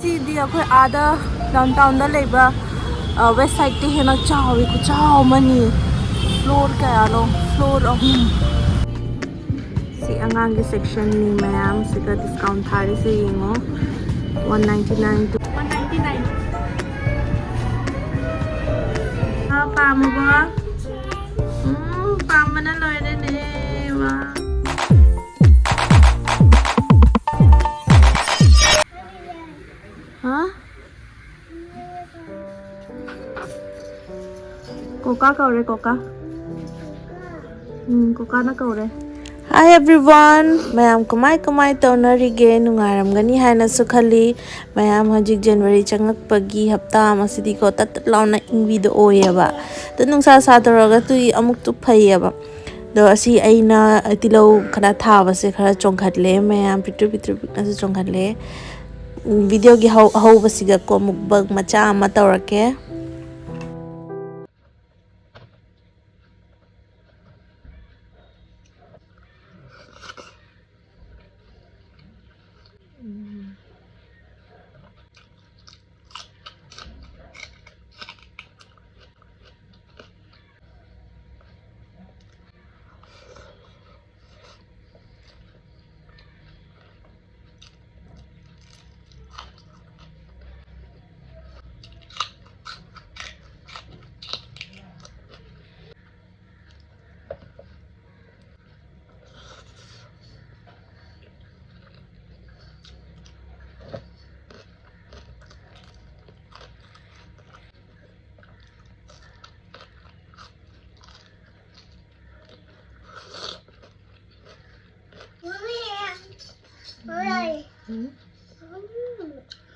ꯁꯤꯗꯤ ꯑꯩꯈꯣꯏ ꯑꯥꯗ ꯗꯥꯎꯟꯇꯥꯎꯟꯗ ꯂꯩꯕ ꯋꯦꯁꯠꯁꯥꯏꯗꯇ ꯍꯦꯟꯅ ꯆꯥꯎꯋꯤ ꯈꯨꯆꯥꯎ ꯑꯃꯅꯤ ꯐ꯭ꯂꯣꯔ ꯀꯌꯥꯅꯣ ꯐ꯭ꯂꯣꯔ 3 ꯁꯤ ꯑꯉꯥꯡꯒꯤ ꯁꯦꯛꯁꯟꯅꯤ ꯃꯌꯥꯝ ꯁꯤꯗ ꯗꯤꯁꯀꯥꯎꯟ ꯊꯥꯔꯤꯁꯦ ꯌꯦꯡꯉꯣ 199 to 199 ꯄꯥꯝꯃꯕꯣ ꯄꯥꯝꯕꯅ ꯂꯣꯏꯔꯦꯅꯦ ꯋꯥ Coca kaure Coca. Coca na kaure. Hi everyone. Mayam kamai taunarige nungaramgani haina su khali. Mayam hajik January changakpagi hapta amasidi ko tat launa ingvido oyeba. To nungsa sa taraga tui amuk tu phayeba. Do asi aina tilau khana thaba se khara chongkhatle mayam pitru na su chongkhatle. Video gi hau basiga ko mukbang macha ama tawrake.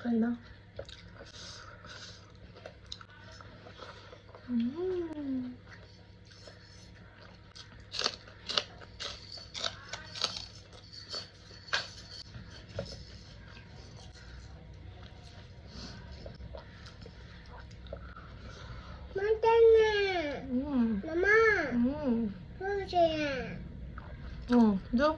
Kailan? Mama. Do.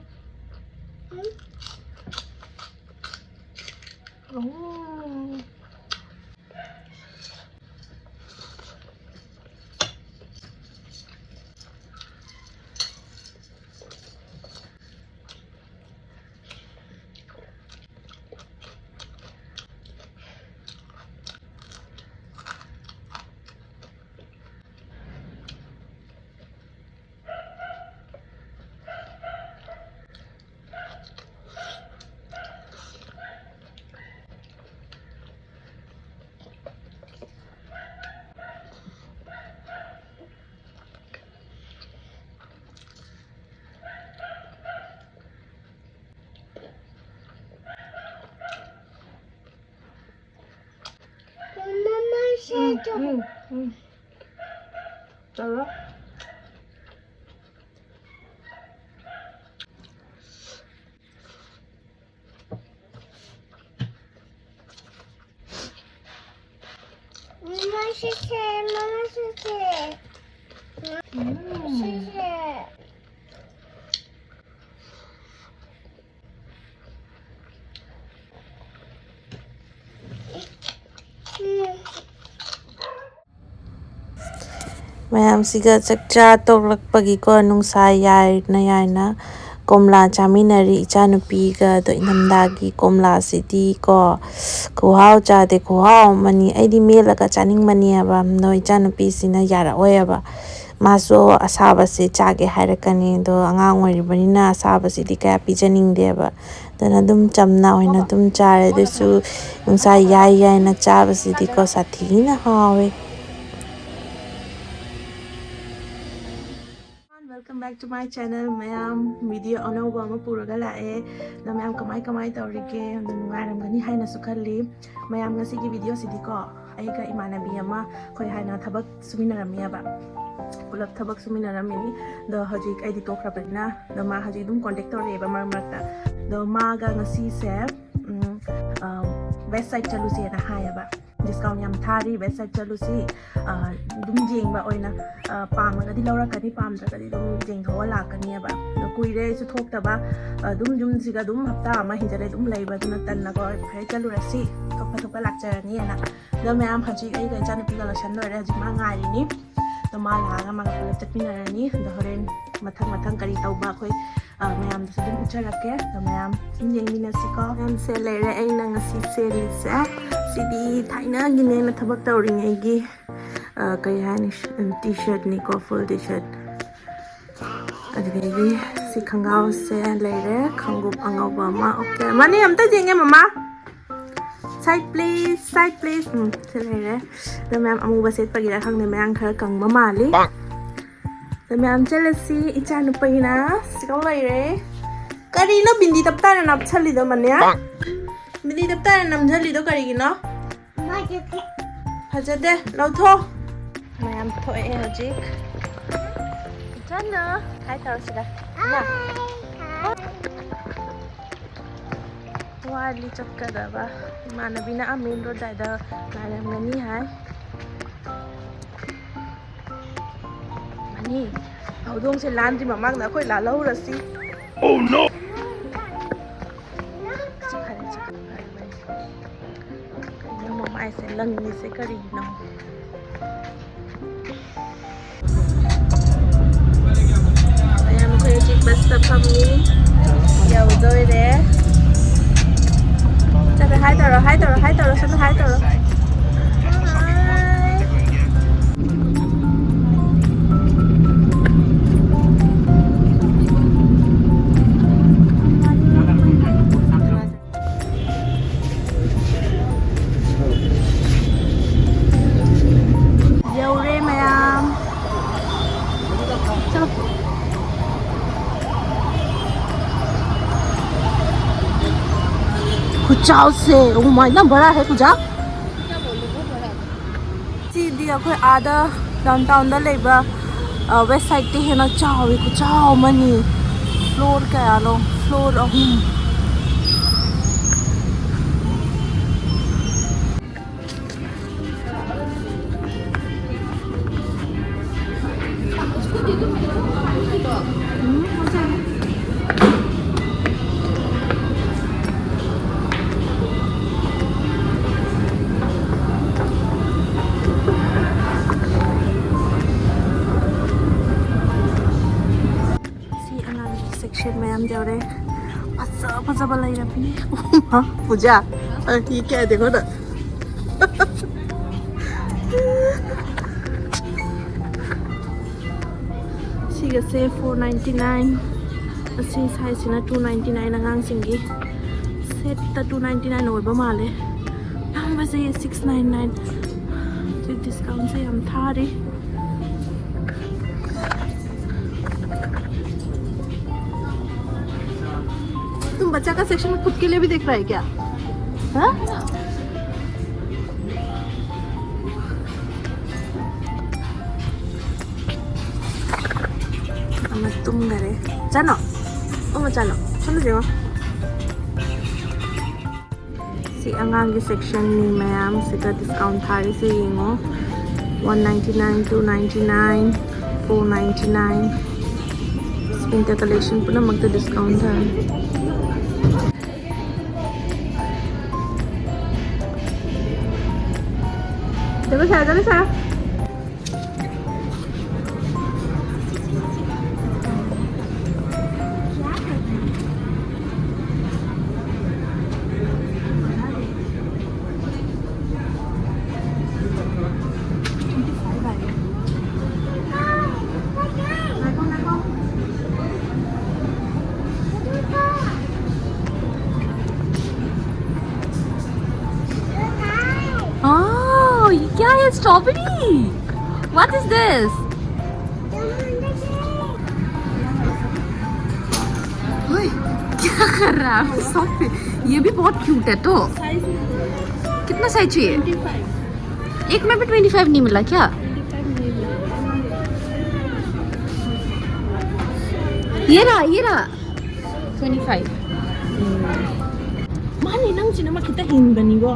Tara. Mama şişe. Şişe. Mayam siga chakcha toklakpagi ko nungsa yaina komla chaminari ichanupi ga do inamdagi komla sidi ko kuhau chade kuhau mani aidi melaga chaning mani aba no ichanupi sina yara oyaba maso asaba se chage hairakani do angang oiribanina asaba sidi kaya pijaningdeba dana dum chamna oina dum chare desu nungsa yaina chaba sidi ko sathina hawe. Welcome back to my channel. Mayam video anauba ama puraga lae na mayam kamai tawrige nungaramgani haina su khalli mayam ngasi gi video sidi ko aiga imanabi ama khoi haina thabak suminarami aba pulap thabak suminarami do hajik aidi tokrabna do ma haji dum contact tawre ba marmarta do ma ga ngasi se westside chalusi na haya ba discount yam thari website chalusi dum jingba oina pamagadi laurakani pamdragadi dum jingthowa lakani aba kuire su thoktaba dum siga dum hapta ama hinjale dum leiba duna tanna ko phai chalurasi thokpa lakjarani ana da mayam haji ai ga chani piga lotion lore haji ma ngari ni to ma laga ma pula chapinarani da horen mathang kari tauba khoi mayam da dum ucharake da mayam yengminasi ko am se lere ai na ngasi series sidi thaina gine na thabak tawring ai gi kai hani t-shirt ni ko full t-shirt adigi si khangao se lere khangup angawba ma okay mani amta jenge mama side please se lere da ma'am amu ba set pagira khangne mayang khar kang mama li da ma'am jealousy icha nu paina sikau lere kari no bindi tapta na nap chali do manya bindi tapta na nam chali do kari gi no Hajade, lauto. Mayam thoe hojik. Jana, hai taro sida. Na. Wali chakada ba. Mana bina main road daida mayam ngani hai. Mani, audong se landri mamang na koi la lau rasi. Oh no. Ai sẽ lần như sẽ có gì nào bây giờ mình chỉ best phẩm đi dầu đôi đấy chắc phải hai tờ rồi xong rồi 2 tờ rồi Chào xe, oh my, nó bड़ा है कुछ आप? जी दिया कोई आधा downtown दा लेबा west side ते है ना चावी कुछ चाव मनी फ्लोर क्या लो फ्लोर मैम जा रहे फसा लाई रखी पूजा ये क्या है देखो ना सिगसे 499 असी साइजना 299 अंगांग सिंगी सेट ता 299 ओइबा माले हम बसे 699 जो डिस्काउंट से हम थारी बच्चा का सेक्शन में खुद के लिए भी देख रहा है क्या? हाँ? तुम घरे जानो, चलो जाओ। सी अंगांग की सेक्शन में मैम सिका डिस्काउंट थारी से येंगो 199, 299, 499 इंटर कलेक्शन पुनः मगता डिस्काउंट था। Jangan saya. क्या है स्ट्रॉबेरी? What is this? ओए क्या कर रहा है? ये भी बहुत क्यूट है तो कितना साइज चाहिए? 25 एक में भी 25 नहीं मिला क्या? 25 ये रहा 25 माने नंग सिनेमा कितना हिंद बनी वो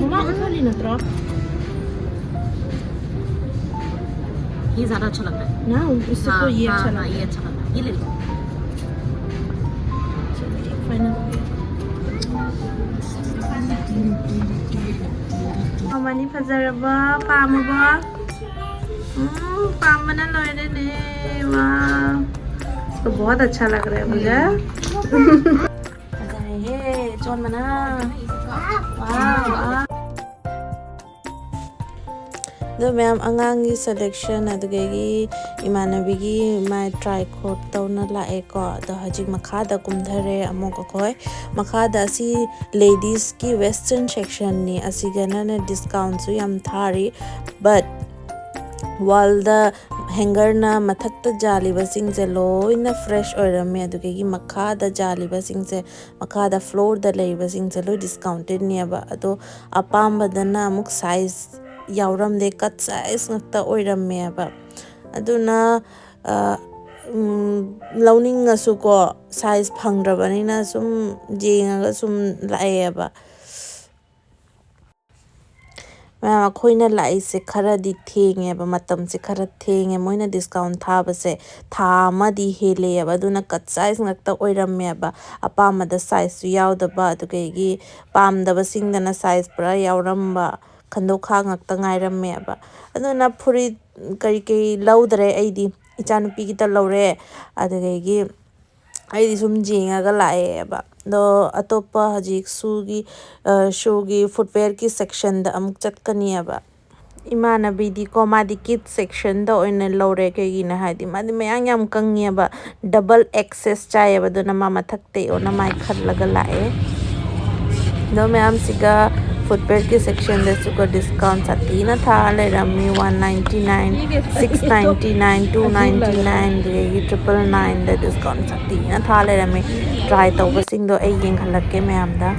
मम्मा खाली नत्र ये ज्यादा अच्छा लग रहा है ना उससे तो ये अच्छा लग ये अच्छा लग रहा है ये ले लो चलिए फाइनल हो गया मम्मानी फजरबा पामबा पामना लोयरे ने वाह इसको बहुत अच्छा लग रहा है मुझे ये चोन मना वाह दो मैम अंगांगी सिलेक्शन अदुगेगी इमानबीगी माय ट्राई कोट तौना लाए को द हजिक मखादा कुमधरे अमोक कोय मखादा सी लेडीज की वेस्टर्न सेक्शन नि असिगना ने डिस्काउंट सु यम थारी बट वाल द हैंगर ना मथक्ता जालिबा सिंगजे लोइना फ्रेश ओइरमे अदुगेगी मखादा जालिबा सिंगजे मखादा फ्लोर द लेइबा सिंगजे लो डिस्काउंटेड नियबा अदो अपामबदना अमुक साइज यावरमदे cut size ngakta oirameba aduna launingasu ko size phangdrabanina sum jengaga sum laeba ma'am अखोइना लाइसे खरादी थेंगेबा मतमसे खरा थेंगे मोइना डिस्काउंट थाबसे था अमदि हेलेबा अदुना cut size ngakta oirameba apamada size su yaudaba adugegi pamdaba singdana size pura yauramba खंदोखा ngakta ngairameba aduna phuri kari kari laudre aidi ichanupi kita laure adugegi aidi sum jengaga laeba do atopa hajik sugi shogi footwear ki section da amuk chatkaniaba imana bidi ko madi kid section da oina laure kegi na haidi madi mayang yam kangiaba double access chayeba do na mama thakte ona mai khallaga lae do ma'am सिगा footwear के section दे सुको discount साथी ना था ले rummy 199 699 299 देगी 999 दे discount साथी ना था ले रमी ट्राई तो बसिंग दो एक यंग हलक के मैम दा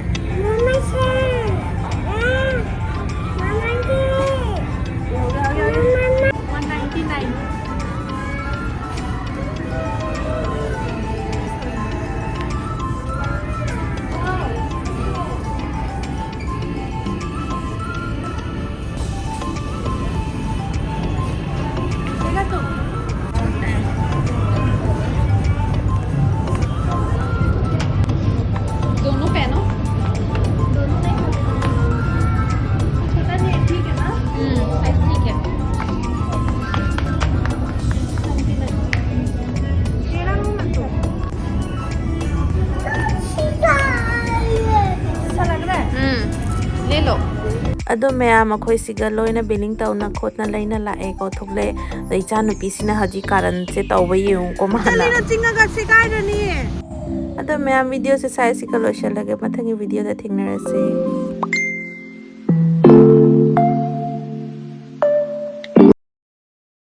अदो मैम अखोई सिगा लोइना बिलिंग तौना खोतना लैना लाए को थोले दैचा नुपीसिना हजी कारण से तौबा येउ को माना चिंगा सिगाइरनी अदो मैम वीडियो से साइ सिका लोशल लगे मथंगी वीडियो दा थिंगनरसे